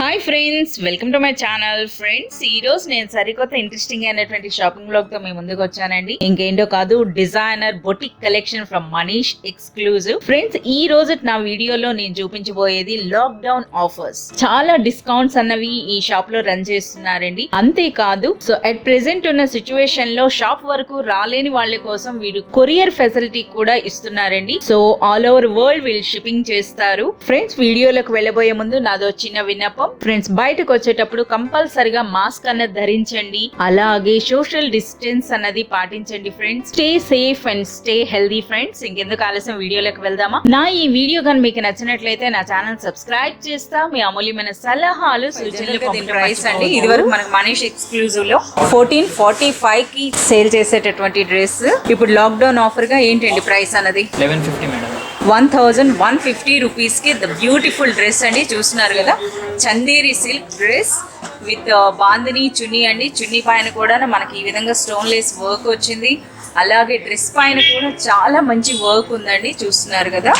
Hi friends, welcome to my channel. Friends, ఈ రోజు నేను సరికొత్త ఇంట్రెస్టింగ్ అయినటువంటి షాపింగ్ బ్లాగ్ తో మీ ముందుకు వచ్చానండి. ఇంకేంటో కాదు, designer boutique collection from Manish exclusive. Friends, ఈ రోజు నా వీడియోలో నేను చూపించబోయేది లాక్ డౌన్ ఆఫర్స్. చాలా డిస్కౌంట్స్ అన్నవి ఈ షాప్ లో రన్ చేస్తున్నారండి. అంతేకాదు, సో అట్ ప్రెసెంట్ ఉన్న సిచ్యువేషన్ లో షాప్ వరకు రాలేని వాళ్ళ కోసం వీడు కొరియర్ ఫెసిలిటీ కూడా ఇస్తున్నారండి. సో ఆల్ ఓవర్ వరల్డ్ వీళ్ళు షిప్పింగ్ చేస్తారు. ఫ్రెండ్స్, వీడియోలోకి వెళ్ళబోయే ముందు నాదో చిన్న విన్నపం. ఫ్రెండ్స్, బయటకు వచ్చేటప్పుడు కంపల్సరిగా మాస్క్ అన్నది ధరించండి, అలాగే సోషల్ డిస్టెన్స్ అన్నది పాటించండి. Friends, stay safe and stay healthy. Friends, ఇంకెందుకు ఆలస్యం, వీడియోలోకి వెళ్దామా? నా ఈ వీడియో కానీ మీకు నచ్చినట్లయితే నా ఛానల్ సబ్స్క్రైబ్ చేస్తా. మీ అమూల్యమైన సలహాలు సూచనలు ప్రైస్ అండి. ఇది వరకు మనకు మనీష్ ఎక్స్క్లూజివ్ లో 1445 కి సేల్ చేసేటటువంటి డ్రెస్ ఇప్పుడు లాక్ డౌన్ ఆఫర్ గా ఏంటండి ప్రైస్ అన్నది 1150 మేడం. 1150 రూపీస్ కి ద బ్యూటిఫుల్ డ్రెస్ అండి. చూస్తున్నారు కదా, Chanderi silk dress with bandhani chunni అండి. చున్నీ పైన కూడా మనకి ఈ విధంగా స్టోన్ లేస్ వర్క్ వచ్చింది. అలాగే డ్రెస్ పైన కూడా చాలా మంచి వర్క్ ఉందండి. చూస్తున్నారు కదా,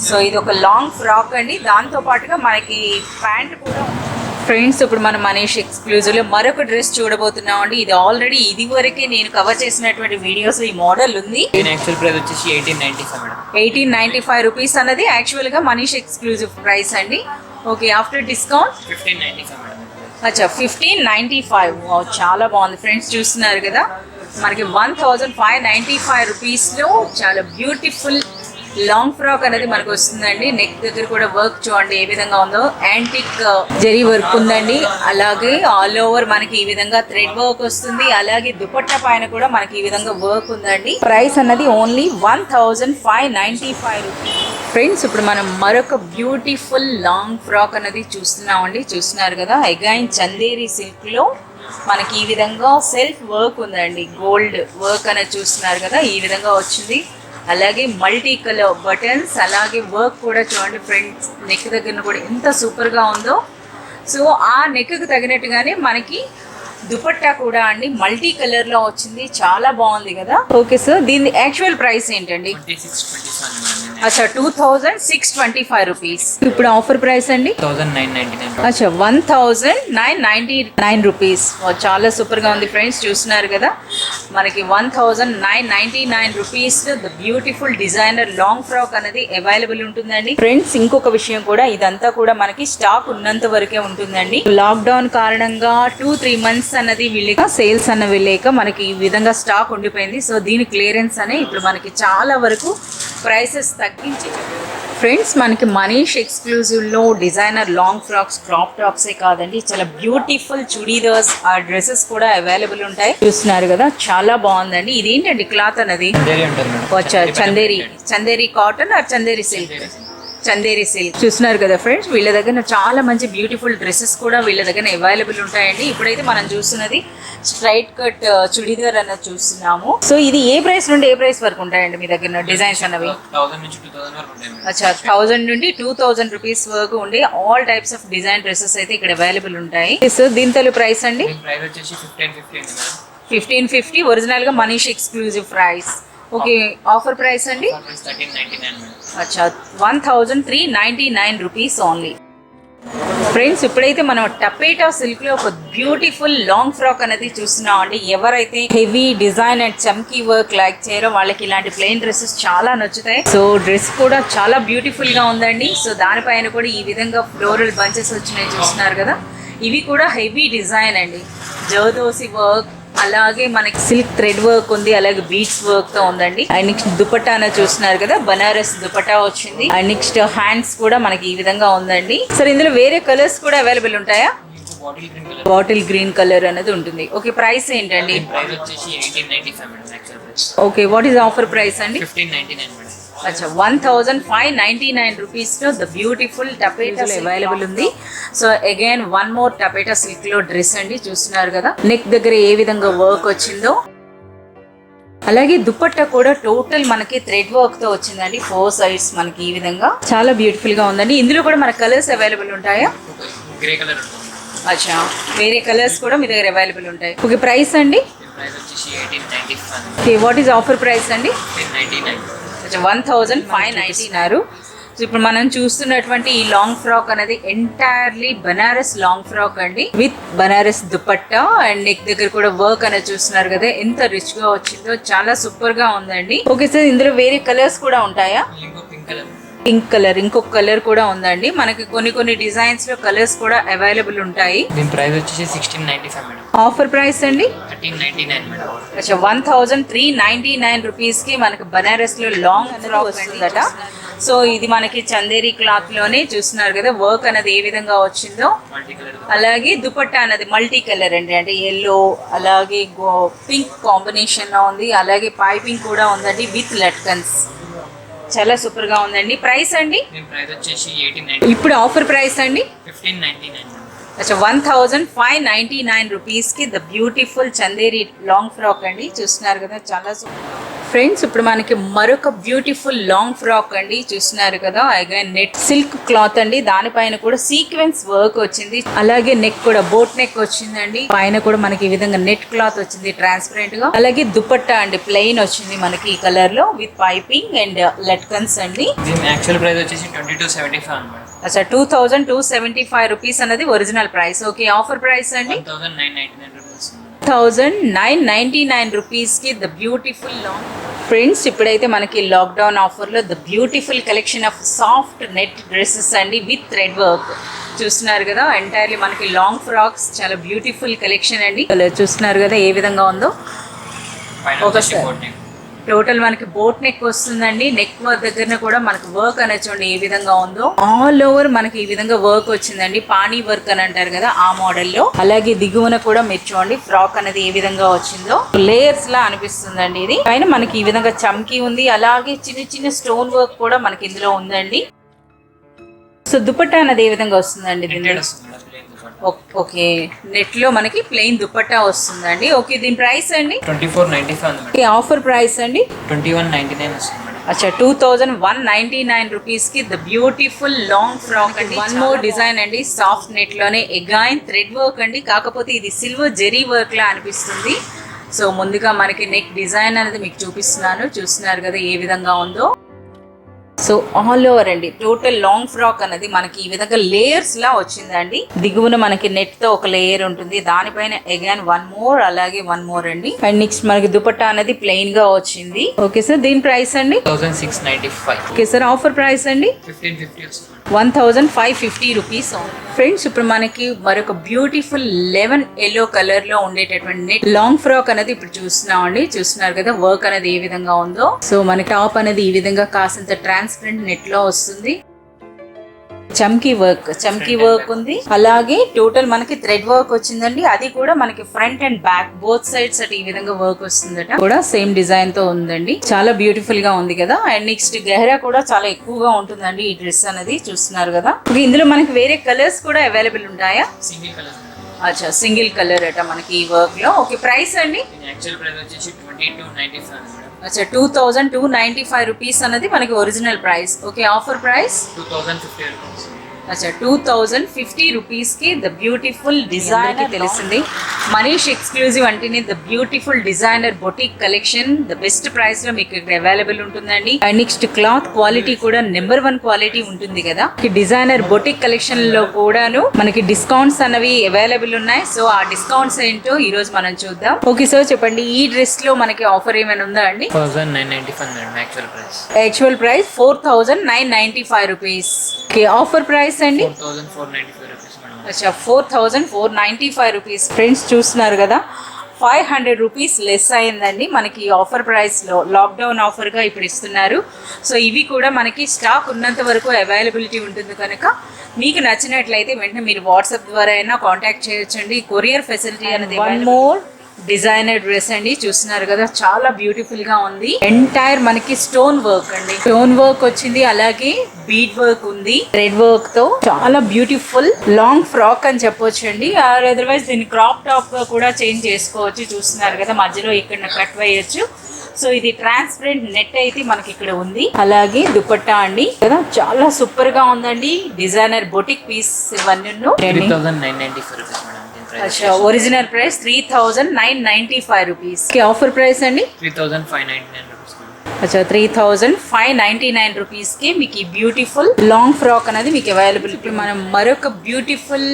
సో ఇది ఒక లాంగ్ ఫ్రాక్ అండి. దాంతో పాటుగా మనకి ప్యాంట్ కూడా. ఫ్రెండ్స్, ఇప్పుడు మనం మనీష్ ఎక్స్క్లూజివ్ లో మరొక డ్రెస్ చూడబోతున్నాం అండి. ఇది ఆల్రెడీ ఇది వరకే నేను కవర్ చేసినటువంటి వీడియోస్ ఈ మోడల్ ఉంది. దీని యాక్చువల్ ప్రైస్ వచ్చేసి 1895 మేడం. 1895 రూపీస్ అన్నది యాక్చువల్ గా మనీష్ ఎక్స్క్లూజివ్ ప్రైస్ అండి. Okay, after discount 1595 madam. అచ్చా, 1595. చాలా బాగుంది ఫ్రెండ్స్. చూస్తున్నారు కదా, మనకి 1595 రూపీస్ లో చాలా బ్యూటిఫుల్ లాంగ్ ఫ్రాక్ అనేది మనకు వస్తుందండి. నెక్ దగ్గర కూడా వర్క్ చూడండి ఏ విధంగా ఉందో. యాంటిక్ జరీ వర్క్ ఉందండి. అలాగే ఆల్ ఓవర్ మనకి ఈ విధంగా థ్రెడ్ వర్క్ వస్తుంది. అలాగే దుపట్టా పైన కూడా మనకి ఈ విధంగా వర్క్ ఉందండి. ప్రైస్ అన్నది ఓన్లీ 1595 రూపీస్. ఫ్రెండ్స్, ఇప్పుడు మనం మరొక బ్యూటిఫుల్ లాంగ్ ఫ్రాక్ అనేది చూస్తున్నామండి. చూస్తున్నారు కదా, అగైన్ చందేరి సిల్క్ లో మనకి ఈ విధంగా సెల్ఫ్ వర్క్ ఉందండి. గోల్డ్ వర్క్ అనేది చూస్తున్నారు కదా, ఈ విధంగా వచ్చింది. అలాగే మల్టీ కలర్ బటన్స్, అలాగే వర్క్ కూడా చూడండి ఫ్రెండ్స్. నెక్ దగ్గర కూడా ఎంత సూపర్గా ఉందో. సో ఆ నెక్కి తగినట్టుగానే మనకి దుపట్టా కూడా అండి మల్టీ కలర్ లో వచ్చింది. చాలా బాగుంది కదా. ఓకే సార్, దీని యాక్చువల్ ప్రైస్ ఏంటండి? 2627 మేడం. అచ్చా, 2625 రూపీస్. ఇప్పుడు ఆఫర్ ప్రైస్ అండి 1999. అచ్చా, 1999 రూపీస్. చాలా సూపర్ గా ఉంది ఫ్రెండ్స్. చూస్తున్నారు కదా, మనకి 1999 rupees the beautiful designer long frock అనేది అవైలబుల్ ఉంటుందండి. ఫ్రెండ్స్, ఇంకొక విషయం కూడా, ఇదంతా కూడా మనకి స్టాక్ ఉన్నంత వరకే ఉంటుందండి. లాక్ డౌన్ కారణంగా 2-3 మంత్స్ అన్నది వెళ్ళక, సేల్స్ అన్న వెళ్ళాక మనకి ఈ విధంగా స్టాక్ ఉండిపోయింది. సో దీని క్లియరెన్స్ అనే ఇప్పుడు మనకి చాలా వరకు ప్రైసెస్ తగ్గించి. ఫ్రెండ్స్, మనకి మనీష్ ఎక్స్క్లూజివ్ లో డిజైనర్ లాంగ్ ఫ్రాక్స్, క్రాప్ టాప్సే కాదండి, చాలా బ్యూటిఫుల్ చుడీదార్స్, ఆ డ్రెస్సెస్ కూడా అవైలబుల్ ఉంటాయి. చూస్తున్నారు కదా, చాలా బాగుందండి. ఇదేంటండి క్లాత్ అన్నది? Chanderi cotton or Chanderi silk? Chanderi silk. చూస్తున్నారు కదా ఫ్రెండ్స్, వీళ్ళ దగ్గర చాలా మంచి బ్యూటిఫుల్ డ్రెస్సెస్ కూడా వీళ్ళ దగ్గర అవైలబుల్ ఉంటాయండి. ఇప్పుడైతే మనం చూస్తున్నది స్ట్రైట్ కట్ చుడీదార్ అన్నది చూస్తున్నాము. సో ఇది ఏ ప్రైస్ నుండి ఏ ప్రైస్ వరకు ఉంటాయండి మీ దగ్గర డిజైన్స్ అన్నవి? 1000 నుంచి 2000 వరకు ఉంటాయి. అచ్చా, 1000 నుండి 2000 రూపీస్ వరకు ఉండే all types of design dresses అయితే ఇక్కడ అవైలబుల్ ఉంటాయి. సో దీని తల ప్రైస్ అండి? ప్రైస్ వచ్చేసి 1550 మేడం. 1550 ఒరిజినల్ గా Manish exclusive price. Okay, offer price అండి? 1399 మేడం. అచ్చా, 1399 రూపీస్ ఓన్లీ. ఫ్రెండ్స్, ఇప్పుడైతే మనం టపేటా సిల్క్ లో ఒక బ్యూటిఫుల్ లాంగ్ ఫ్రాక్ అనేది చూస్తున్నాం అండి. ఎవరైతే heavy design and chamki work like చేయరో వాళ్ళకి ఇలాంటి ప్లెయిన్ డ్రెస్సెస్ చాలా నచ్చుతాయి. సో డ్రెస్ కూడా చాలా బ్యూటిఫుల్ గా ఉందండి. సో దానిపైన కూడా ఈ విధంగా ఫ్లోరల్ బంచెస్ వచ్చినాయి. చూస్తున్నారు కదా, ఇవి కూడా హెవీ డిజైన్ అండి. జర్దోసి వర్క్, అలాగే మనకి సిల్క్ థ్రెడ్ వర్క్ ఉంది, అలాగే బీడ్స్ వర్క్ తో ఉందండి. అండ్ నెక్స్ట్ దుపట్టా అనేది చూస్తున్నారు కదా, బనారస్ దుపట్టా వచ్చింది. అండ్ నెక్స్ట్ హ్యాండ్స్ కూడా మనకి ఈ విధంగా ఉందండి. సరే, ఇందులో వేరే కలర్స్ కూడా అవైలబుల్ ఉంటాయా? బాటిల్ గ్రీన్ కలర్ అనేది ఉంటుంది. ఓకే, ప్రైస్ ఏంటండి? ప్రైస్ వచ్చేసి 1895 madam actual price. Okay, what is offer price అండి? 1599 మేడం. అచ్చా, 1599 రూపీస్ లో ద బ్యూటిఫుల్ టపేటా అవైలబుల్ ఉంది. So again one more టపేటా silk లో డ్రెస్ అండి. చూస్తున్నారు కదా, నెక్ దగ్గర ఏ విధంగా వర్క్ వచ్చిందో. అలాగే దుపట్టా కూడా టోటల్ మనకి థ్రెడ్ వర్క్ తో వచ్చిందండి. 4 సైడ్స్ మనకి ఈ విధంగా చాలా బ్యూటిఫుల్ గా ఉందండి. ఇందులో కూడా మన కలర్స్ అవైలబుల్ ఉంటాయా? గ్రే కలర్ ఉంటుంది. అచ్చా, వేరే కలర్స్ కూడా మీ దగ్గర అవైలబుల్ ఉంటాయి. ఓకే, ప్రైస్ అండి? ప్రైస్ వచ్చేసి 1895. Okay, what is offer price అండి? 1599. 1599. సో ఇప్పుడు మనం చూస్తున్నటువంటి ఈ లాంగ్ ఫ్రాక్ అనేది ఎంటైర్లీ బనారస్ లాంగ్ ఫ్రాక్ అండి, with Banaras dupatta and neck దగ్గర కూడా వర్క్ అనేది చూస్తున్నారు కదా, ఎంత రిచ్ గా వచ్చిందో, చాలా సూపర్ గా ఉందండి. ఓకే సార్, ఇందులో వేరే కలర్స్ కూడా ఉంటాయా? పింక్ కలర్, పింక్ కలర్, ఇంకొక కలర్ కూడా ఉందండి. మనకి కొన్ని డిజైన్స్ లో కలర్స్ కూడా అవైలబుల్ ఉంటాయి. దీని ప్రైస్ వచ్చేసి 1695 మేడం. ఆఫర్ ప్రైస్ అండి 1399 మేడం. 1399 రూపీస్ కి మనకి బనారస్ లో లాంగ్ ఫ్రాక్ వస్తుందట. సో ఇది మనకి చందేరి క్లాత్ లోనే చూస్తున్నారు కదా వర్క్ అనేది ఏ విధంగా వచ్చిందో. మల్టీ కలర్, అలాగే దుపట్టా అనేది మల్టీ కలర్ అండి, అంటే ఎల్లో అలాగే పింక్ కాంబినేషన్ లో ఉంది. అలాగే పైపింగ్ కూడా ఉందండి విత్ లట్కన్స్, చాలా సూపర్ గా ఉందండి. ప్రైస్ అండి దీని ప్రైస్ వచ్చేసి 1899. ఇప్పుడు ఆఫర్ ప్రైస్ అండి 1599. 1599 రూపీస్ కి the beautiful Chanderi long frock అండి, చూస్తున్నారు కదా చాలా ఫ్రెండ్స్. ఇప్పుడు మనకి మరొక బ్యూటిఫుల్ లాంగ్ ఫ్రాక్ అండి, చూస్తున్నారు కదా, అగైన్ నెట్ సిల్క్ క్లాత్ అండి, దానిపైన కూడా సీక్వెన్స్ వర్క్ వచ్చింది. అలాగే నెక్ కూడా బోట్ నెక్ వచ్చిందండి, పైన కూడా మనకి ఈ విధంగా నెట్ క్లాత్ వచ్చింది ట్రాన్స్పరెంట్ గా. అలాగే దుపట్టా అండి ప్లెయిన్ వచ్చింది మనకి ఈ కలర్ లో విత్ పైపింగ్ అండ్ లట్కన్స్ అండి. దీని యాక్చువల్ ప్రైస్ వచ్చేసి 2275 అన్నమాట. అచ్చా 2275 రూపీస్ అనేది original price. Okay, offer price అండి 1999 రూపీస్. 1999 రూపీస్ కి ద బ్యూటిఫుల్ లాంగ్. ఫ్రెండ్స్ ఇప్పుడైతే మనకి లాక్డౌన్ ఆఫర్ లో the beautiful collection of soft net dresses అండి విత్ థ్రెడ్ వర్క్ చూస్తున్నారు కదా. ఎంటైర్లీ మనకి లాంగ్ ఫ్రాక్స్, చాలా బ్యూటిఫుల్ కలెక్షన్ అండి. చూస్తున్నారు కదా ఏ విధంగా ఉందో. ఒకసారి టోటల్ మనకి బోట్ నెక్ వస్తుందండి, నెక్ దగ్గర కూడా మనకి వర్క్ అనేది చూడండి ఏ విధంగా ఉందో. ఆల్ ఓవర్ మనకి ఈ విధంగా వర్క్ వచ్చిందండి, పానీ వర్క్ అని అంటారు కదా ఆ మోడల్ లో. అలాగే దిగువన కూడా మీరు చూడండి ఫ్రాక్ అనేది ఏ విధంగా వచ్చిందో, లేయర్స్ లా అనిపిస్తుందండి. ఇది పైన మనకి ఈ విధంగా చమ్కీ ఉంది, అలాగే చిన్న చిన్న స్టోన్ వర్క్ కూడా మనకి ఇందులో ఉందండి. సో దుపట్టా అనేది ఏ విధంగా వస్తుందండి దీనిలో? ఓకే, నెట్ లో మనకి ప్లెయిన్ దుపట్టా వస్తుందండి. ఓకే, దీని ప్రైస్ అండి 2495. ఆఫర్ ప్రైస్ అండి 2199 వస్తుంది మేడం. అచ్చా 2199 రూపీస్ కి ద బ్యూటిఫుల్ లాంగ్ ఫ్రాక్ అండి. వన్ మోర్ డిజైన్ అండి, సాఫ్ట్ నెట్ లోనే అగైన్ థ్రెడ్ వర్క్ అండి, కాకపోతే ఇది సిల్వర్ జెరీ వర్క్ లా అనిపిస్తుంది. సో ముందుగా మనకి నెక్ డిజైన్ అనేది మీకు చూపిస్తున్నాను, చూస్తున్నారు కదా ఏ విధంగా ఉందో. సో ఆల్ ఓవర్ అండి టోటల్ లాంగ్ ఫ్రాక్ అనేది మనకి ఈ విధంగా లేయర్స్ లా వచ్చిందండి. దిగువన మనకి నెట్ తో ఒక లేయర్ ఉంటుంది, దానిపైన అగైన్ వన్ మోర్, అలాగే వన్ మోర్ అండి. అండ్ నెక్స్ట్ మనకి దుపట్టా అనేది ప్లెయిన్ గా వచ్చింది. ఓకే సార్, దీని ప్రైస్ అండి 1695. ఓకే సార్, ఆఫర్ ప్రైస్ అండి 1550 వస్తుంది. 1550 రూపీస్. ఫ్రెండ్స్ ఇప్పుడు మనకి మరొక బ్యూటిఫుల్ లెమన్ ఎల్లో కలర్ లో ఉండేటటువంటి నెట్ లాంగ్ ఫ్రాక్ అనేది ఇప్పుడు చూస్తున్నాం అండి. చూస్తున్నారు కదా వర్క్ అనేది ఏ విధంగా ఉందో. సో మనకి టాప్ అనేది ఈ విధంగా కాసింత ట్రాన్స్పరెంట్ నెట్ లో వస్తుంది, చమ్కీ వర్క్ ఉంది. అలాగే టోటల్ మనకి థ్రెడ్ వర్క్ వచ్చిందండి, అది కూడా మనకి front and back both sides అటు ఈ విధంగా వర్క్ వస్తుందట, కూడా సేమ్ డిజైన్ తో ఉందండి. చాలా బ్యూటిఫుల్ గా ఉంది కదా. అండ్ నెక్స్ట్ గెహరా కూడా చాలా ఎక్కువగా ఉంటుందండి ఈ డ్రెస్ అనేది, చూస్తున్నారు కదా. ఇందులో మనకి వేరే కలర్స్ కూడా అవైలబుల్ ఉంటాయా? Single colour. అచ్చా సింగిల్ కలర్ అట మనకి ఈ వర్క్ లో. ఓకే, ప్రైస్ అండి యాక్చువల్ ప్రైస్ వచ్చేసి 2295 మేడం. అచ్చా 2295 రూపీస్ అనేది మనకి original price. Okay, offer price 2050 rupees. అచ్చా 2050 రూపీస్ కి ద బ్యూటిఫుల్ డిజైనర్ తెలిసింది. మనీష్ ఎక్స్క్లూజివ్ అంటేనే the beautiful designer boutique collection the best price లో మీకు ఇక్కడ అవైలబుల్ ఉంటుందండి. అండ్ నెక్స్ట్ క్లాత్ క్వాలిటీ కూడా నెంబర్ 1 క్వాలిటీ ఉంటుంది కదా. డిజైనర్ బొటిక్ కలెక్షన్ లో కూడాను మనకి డిస్కౌంట్స్ అన్నవి అవైలబుల్ ఉన్నాయి. సో ఆ డిస్కౌంట్స్ ఏంటో ఈ రోజు మనం చూద్దాం. ఓకే సార్, చెప్పండి ఈ డ్రెస్ లో మనకి ఆఫర్ ఏమైనా ఉందా అండి? 4995 madam actual price. Actual price 4995 rupees. Okay, offer price అండి 4495 రూపీస్ మేడం. అచ్చా 4495 రూపీస్. ఫ్రెండ్స్ చూస్తున్నారు కదా 500 రూపీస్ లెస్ అయిందండి మనకి ఆఫర్ ప్రైస్ లో. లాక్డౌన్ ఆఫర్ గా ఇప్పుడు ఇస్తున్నారు. సో ఇవి కూడా మనకి స్టాక్ ఉన్నంత వరకు అవైలబిలిటీ ఉంటుంది కనుక మీకు నచ్చినట్లయితే వెంటనే మీరు వాట్సాప్ ద్వారా అయినా కాంటాక్ట్ చేయొచ్చండి. కొరియర్ ఫెసిలిటీ అనేది. వన్ మోర్ డిజైనర్ డ్రెస్ అండి, చూస్తున్నారు కదా చాలా బ్యూటిఫుల్ గా ఉంది. ఎంటైర్ మనకి స్టోన్ వర్క్ అండి, స్టోన్ వర్క్ వచ్చింది, అలాగే బీడ్ వర్క్ ఉంది థ్రెడ్ వర్క్ తో. చాలా బ్యూటిఫుల్ లాంగ్ ఫ్రాక్ అని చెప్పొచ్చు అండి. అదర్వైజ్ దీన్ని క్రాప్ టాప్ గా కూడా చేంజ్ చేసుకోవచ్చు. చూస్తున్నారు కదా మధ్యలో ఇక్కడ కట్ వేయొచ్చు. సో ఇది ట్రాన్స్పరెంట్ నెట్ అయితే మనకి ఇక్కడ ఉంది. అలాగే దుపట్టా అండి కదా, చాలా సూపర్ గా ఉందండి. డిజైనర్ బొటిక్ పీస్ ఇవన్నీ 3995 rupees madam. Original price 3995 rupees. Offer price అండి 3599 రూపీస్. అచ్చా 3599 రూపీస్ కి మీకు ఈ బ్యూటిఫుల్ లాంగ్ ఫ్రాక్ అనేది మీకు అవైలబుల్. ఇప్పుడు మనం మరొక బ్యూటిఫుల్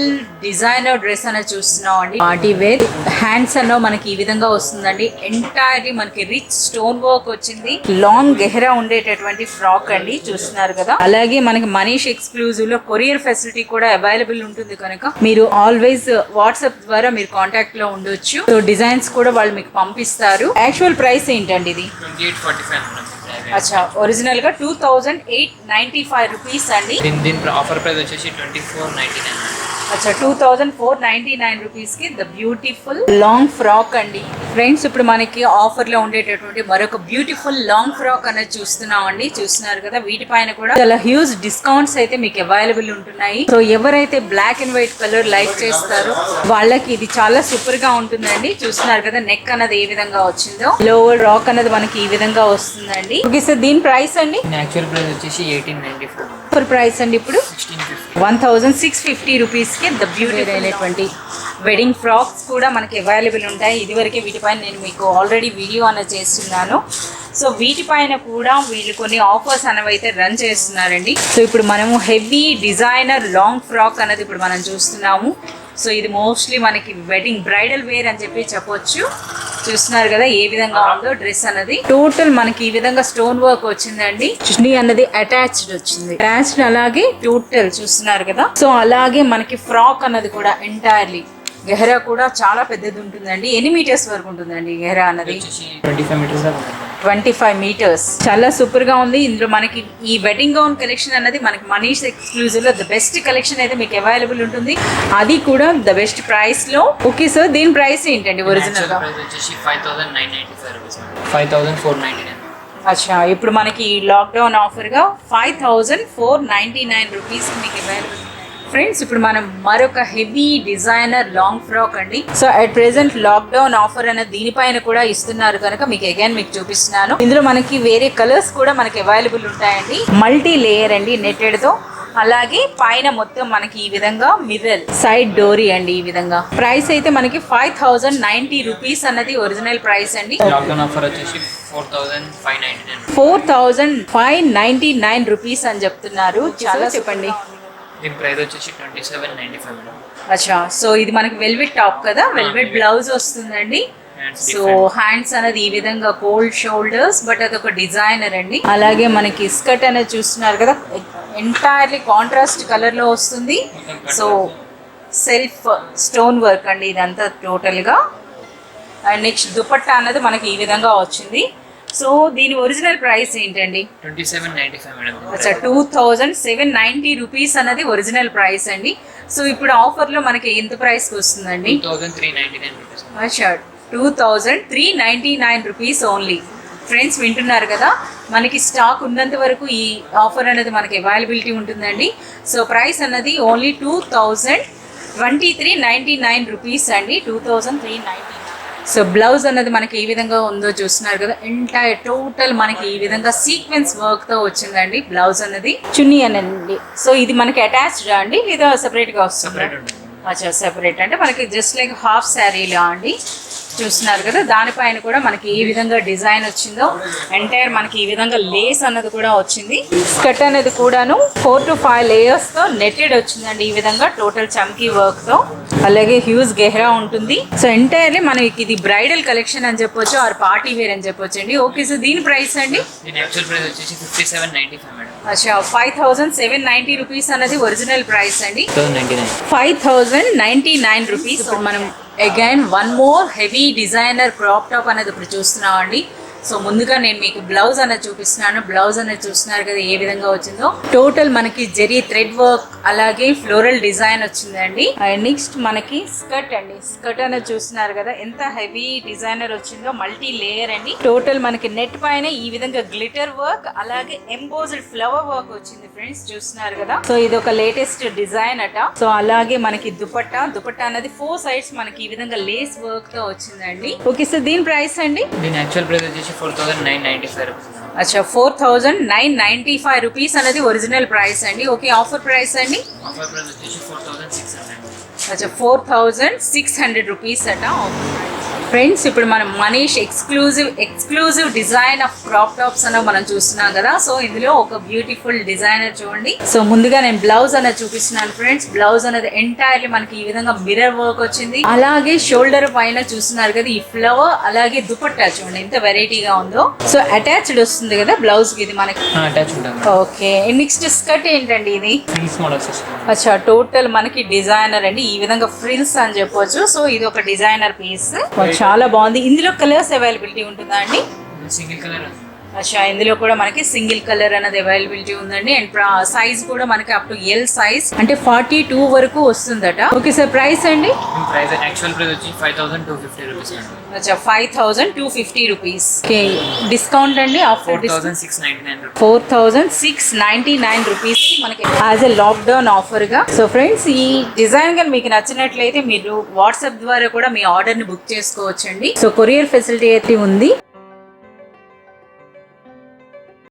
డిజైనర్ డ్రెస్ అనేది చూస్తున్నాం అండి. పార్టీ వేర్ హ్యాండ్స్ అన్నో మనకి ఈ విధంగా వస్తుందండి. ఎంటైర్లీ మనకి రిచ్ స్టోన్ వర్క్ వచ్చింది. లాంగ్ గెహరా ఉండేటటువంటి ఫ్రాక్ అండి, చూస్తున్నారు కదా. అలాగే మనకి మనీష్ ఎక్స్క్లూజివ్ లో కొరియర్ ఫెసిలిటీ కూడా అవైలబుల్ ఉంటుంది కనుక మీరు ఆల్వేస్ వాట్సాప్ ద్వారా మీరు కాంటాక్ట్ లో ఉండొచ్చు. సో డిజైన్స్ కూడా వాళ్ళు మీకు పంపిస్తారు. యాక్చువల్ ప్రైస్ ఏంటండి ఇది? 2845 మేడం. అచ్చా, ఒరిజినల్ గా 2895 రూపీస్ అండి. దీని ఆఫర్ ప్రైస్ వచ్చేసి 2499. అచ్చా 2499 రూపీస్ కి ద బ్యూటిఫుల్ లాంగ్ ఫ్రాక్ అండి. ఫ్రెండ్స్ ఇప్పుడు మనకి ఆఫర్ లో ఉండేటటువంటి మరొక బ్యూటిఫుల్ లాంగ్ ఫ్రాక్ అనేది చూస్తున్నాం అండి. చూస్తున్నారు కదా, వీటిపైన కూడా చాలా హ్యూజ్ డిస్కౌంట్స్ అయితే మీకు అవైలబుల్ ఉంటున్నాయి. సో ఎవరైతే black and white colour like చేస్తారో వాళ్ళకి ఇది చాలా సూపర్ గా ఉంటుందండి. చూస్తున్నారు కదా, నెక్ అన్నది ఏ విధంగా వచ్చిందో, లోవర్ రాక్ అన్నది మనకి ఈ విధంగా వస్తుందండి. ఓకే సార్, దీని ప్రైస్ అండి? యాక్చువల్ ప్రైస్ వచ్చేసి 1894. ఆఫర్ ప్రైస్ అండి ఇప్పుడు 1650. 1650 రూపీస్ కి ద బ్యూటీ అయినటువంటి వెడ్డింగ్ ఫ్రాక్స్ కూడా మనకి అవైలబుల్ ఉంటాయి. ఇదివరకే వీటిపైన నేను మీకు ఆల్రెడీ వీడియో అనేది చేస్తున్నాను. సో వీటిపైన కూడా వీళ్ళు కొన్ని ఆఫర్స్ అనేవి అయితే రన్ చేస్తున్నారండి. సో ఇప్పుడు మనము హెవీ డిజైనర్ లాంగ్ ఫ్రాక్ అనేది ఇప్పుడు మనం చూస్తున్నాము. సో ఇది మోస్ట్లీ మనకి వెడ్డింగ్ బ్రైడల్ వేర్ అని చెప్పి చెప్పొచ్చు. చూస్తున్నారు కదా ఏ విధంగా ఉందో డ్రెస్ అన్నది. టోటల్ మనకి ఈ విధంగా స్టోన్ వర్క్ వచ్చిందండి. చున్నీ అన్నది అటాచ్డ్ వచ్చింది. అటాచ్డ్ అలాగే టోటల్ చూస్తున్నారు కదా. సో అలాగే మనకి ఫ్రాక్ అన్నది కూడా ఎంటైర్లీ గెహరా కూడా చాలా పెద్దది ఉంటుందండి. ఎన్ని మీటర్స్ వరకు ఉంటుందండి గెహరా అన్నది? 25 మీటర్స్ దాకా. 25 మీటర్స్. చాలా సూపర్ గా ఉంది. ఇందులో మనకి ఈ వెడ్డింగ్ గౌన్ కలెక్షన్ అనేది మనకి మనీష్ ఎక్స్క్లూజివ్ లో ద బెస్ట్ కలెక్షన్ అయితే మీకు అవైలబుల్ ఉంటుంది. అది కూడా ద బెస్ట్ ప్రైస్ లో. ఓకే సార్, దీని ప్రైస్ ఏంటండి ఒరిజినల్ గా? ప్రైస్ వచ్చేసి 5995 రూపీస్. 5499. అచ్చా, ఇప్పుడు మనకి లాక్డౌన్ ఆఫర్ గా 5499 రూపీస్ మీకు అవైలబుల్. ఫ్రెండ్స్ ఇప్పుడు మనం మరొక హెవీ డిజైనర్ లాంగ్ ఫ్రాక్ అండి. So at present lockdown offer అనేది దీనిపైన కూడా ఇస్తున్నారు కనుక మీకు అగైన్ మీకు చూపిస్తున్నాను. ఇందులో మనకి వేరే కలర్స్ కూడా మనకి అవైలబుల్ ఉంటాయండి. మల్టీ లేయర్ అండి నెట్టెడ్ తో. అలాగే పైన మొత్తం మనకి ఈ విధంగా మిర్రర్ సైడ్ డోరీ అండి. ఈ విధంగా ప్రైస్ అయితే మనకి 5090 రూపీస్ అన్నది ఒరిజినల్ ప్రైస్ అండి. లాక్డౌన్ ఆఫర్ వచ్చేసి 4599. 4599 రూపీస్ అని చెప్తున్నారు. చాలా చెప్పండి. దీని ప్రైస్ వచ్చేసి 2795 మేడం. అచ్చా, సో ఇది మనకి వెల్వెట్ టాప్ కదా, వెల్వెట్ బ్లౌజ్ వస్తుందండి. సో హ్యాండ్స్ అనేది ఈ విధంగా కోల్డ్ షోల్డర్స్, బట్ అదొక డిజైనర్ అండి. అలాగే మనకి స్కర్ట్ అనేది చూస్తున్నారు కదా, ఎంటైర్లీ కాంట్రాస్ట్ కలర్ లో వస్తుంది. సో సెల్ఫ్ స్టోన్ వర్క్ అండి ఇదంతా టోటల్ గా. అండ్ నెక్స్ట్ దుపట్టా అనేది మనకి ఈ విధంగా వచ్చింది. సో దీని ఒరిజినల్ ప్రైస్ ఏంటండి? 2795 మేడం. అచ్చా 2790 రూపీస్ అన్నది ఒరిజినల్ ప్రైస్ అండి. సో ఇప్పుడు ఆఫర్ లో మనకి ఎంత ప్రైస్ కి వస్తుందండి? 2399 రూపీస్. అచ్చా 2399 రూపీస్ ఓన్లీ. ఫ్రెండ్స్ వింటున్నారు కదా, మనకి స్టాక్ ఉన్నంత వరకు ఈ ఆఫర్ అనేది మనకి అవైలబిలిటీ ఉంటుందండి. సో ప్రైస్ అన్నది ఓన్లీ 2399 రూపీస్ అండి. 2399. సో బ్లౌజ్ అన్నది మనకి ఏ విధంగా ఉందో చూస్తున్నారు కదా, ఎంటైర్ టోటల్ మనకి ఈ విధంగా సీక్వెన్స్ వర్క్ తో వచ్చిందండి బ్లౌజ్ అన్నది. చున్నీ అనండి. సో ఇది మనకి అటాచ్డ్ అండి లేదా సెపరేట్ గా వస్తుంది? అచ్చా సెపరేట్ అంటే మనకి జస్ట్ లైక్ హాఫ్ శారీలా అండి. చూస్తున్నారు కదా, దానిపైన కూడా మనకి ఏ విధంగా డిజైన్ వచ్చిందో ఎంటైర్ మనకి ఈ విధంగా లేస్ అన్నది కూడా వచ్చింది. స్కర్ట్ అనేది కూడాను 4 to 5 లేయర్స్ తో నెట్టెడ్ వచ్చిందండి ఈ విధంగా టోటల్ చమ్కీ వర్క్ తో. అలాగే హ్యూజ్ గెహరా ఉంటుంది. సో ఎంటైర్లీ మనకి ఇది బ్రైడల్ కలెక్షన్ అని చెప్పొచ్చు, ఆర్ పార్టీ వేర్ అని చెప్పొచ్చు అండి. ఓకే సార్, దీని ప్రైస్ అండి? దీని యాక్చువల్ ప్రైస్ వచ్చేసి 5795 మేడం. అచ్చా 5790 రూపీస్ అనేది ఒరిజినల్ ప్రైస్ అండి. 5099 రూపీస్. ఇప్పుడు మనం again one more heavy designer crop top అనేది ఇప్పుడు చూస్తున్నాం అండి. సో ముందుగా నేను మీకు బ్లౌజ్ అనేది చూపిస్తున్నాను. బ్లౌజ్ అనేది చూస్తున్నారు కదా ఏ విధంగా వచ్చిందో. టోటల్ మనకి జెరీ థ్రెడ్ వర్క్ అలాగే ఫ్లోరల్ డిజైన్ వచ్చిందండి. అండ్ నెక్స్ట్ మనకి స్కర్ట్ అండి. స్కర్ట్ అనేది చూస్తున్నారు కదా ఎంత హెవీ డిజైనర్ వచ్చిందో, మల్టీ లేయర్ అండి. టోటల్ మనకి నెట్ పైన ఈ విధంగా గ్లిటర్ వర్క్ అలాగే ఎంబోజ్డ్ ఫ్లవర్ వర్క్ వచ్చింది ఫ్రెండ్స్, చూస్తున్నారు కదా. సో ఇది ఒక లేటెస్ట్ డిజైన్ అట. సో అలాగే మనకి దుపట్టా అనేది 4 సైడ్స్ మనకి ఈ విధంగా లేస్ వర్క్ తో వచ్చిందండి. ఓకే సార్, దీని ప్రైస్ అండి? దీని యాక్చువల్ ప్రైస్ వచ్చేసి 4995 రూపీస్. అచ్చా 4995 రూపీస్ అనేది ఒరిజినల్ ప్రైస్ అండి. ఓకే, ఆఫర్ ప్రైస్ అండి? ఆఫర్ ప్రైస్ వచ్చేసి 4600. అచ్చా 4600 రూపీస్ అట. ఫ్రెండ్స్ ఇప్పుడు మనం Manish exclusive design of crop tops అన్న మనం చూస్తున్నాం కదా. సో ఇందులో ఒక బ్యూటిఫుల్ డిజైనర్ చూడండి. సో ముందుగా నేను బ్లౌజ్ అనేది చూపిస్తున్నాను ఫ్రెండ్స్. బ్లౌజ్ అనేది ఎంటైర్లీ మనకి ఈ విధంగా మిర్రర్ వర్క్ వచ్చింది. అలాగే షోల్డర్ పైన చూస్తున్నారు కదా ఈ ఫ్లవర్, అలాగే దుపట్టా చూడండి ఎంత వెరైటీగా ఉందో. సో అటాచ్డ్ వస్తుంది కదా బ్లౌజ్ కి ఇది మనకి. అటాచ్ ఉంటుంది. ఓకే, నెక్స్ట్ స్కర్ట్ ఏంటండి ఇది? ఫ్రిల్స్ మోడల్స్ వస్తుంది. అచ్చా, టోటల్ మనకి డిజైనర్ అండి, ఈ విధంగా ఫ్రిల్స్ అని చెప్పొచ్చు. సో ఇది ఒక డిజైనర్ పీస్, చాలా బాగుంది. ఇందులో కలర్స్ అవైలబిలిటీ ఉంటుందా అండి? Single colour. అచ్చా, ఇందులో కూడా మనకి సింగిల్ కలర్ అనేది అవైలబిలిటీ ఉందండి. అండ్ సైజ్ కూడా మనకి అప్ టు ఎల్ సైజ్ అంటే 42 వరకు వస్తుందట. ఓకే సార్, ప్రైస్ అండి? ప్రైస్ యాక్చువల్ ప్రైస్ వచ్చి 5250 రూపీస్ అండి. అచ్చా, 5250 రూపీస్. ఓకే, డిస్కౌంట్ అండి ఆఫ్టర్ 4699 రూపీస్. 4699 రూపీస్ కి మనకి యాజ్ ఎ లాక్డౌన్ ఆఫర్ గా. సో ఫ్రెండ్స్, ఈ డిజైన్ కానీ మీకు నచ్చినట్లయితే మీరు వాట్సాప్ ద్వారా కూడా మీ ఆర్డర్ ని బుక్ చేసుకోవచ్చండి. సో కొరియర్ ఫెసిలిటీ అయితే ఉంది.